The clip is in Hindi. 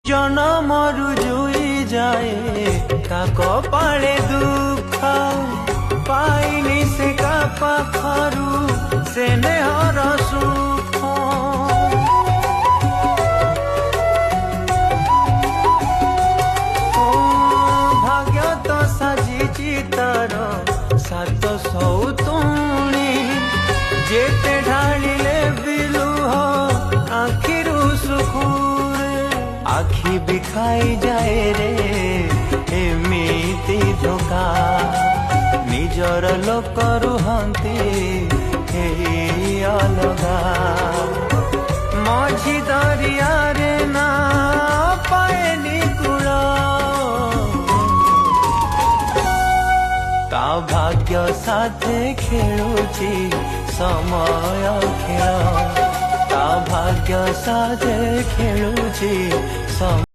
जनमरु जुई जाए ता कपाळे दुख पाइनी से का पाखरु से नेहर सुख भाग्य तो साजिची तार सात सौतुणी जेते ढालिले बिलुह आखिरु सुखुरे आखि भी खाई जाए रे एमिति धोखा निजर लोक रुहंती अलगा मझी दरिया रे ना पाएनी कूल ता भाग्य साथे खेलुची समय खेल ता भाग्य साथे खेलुची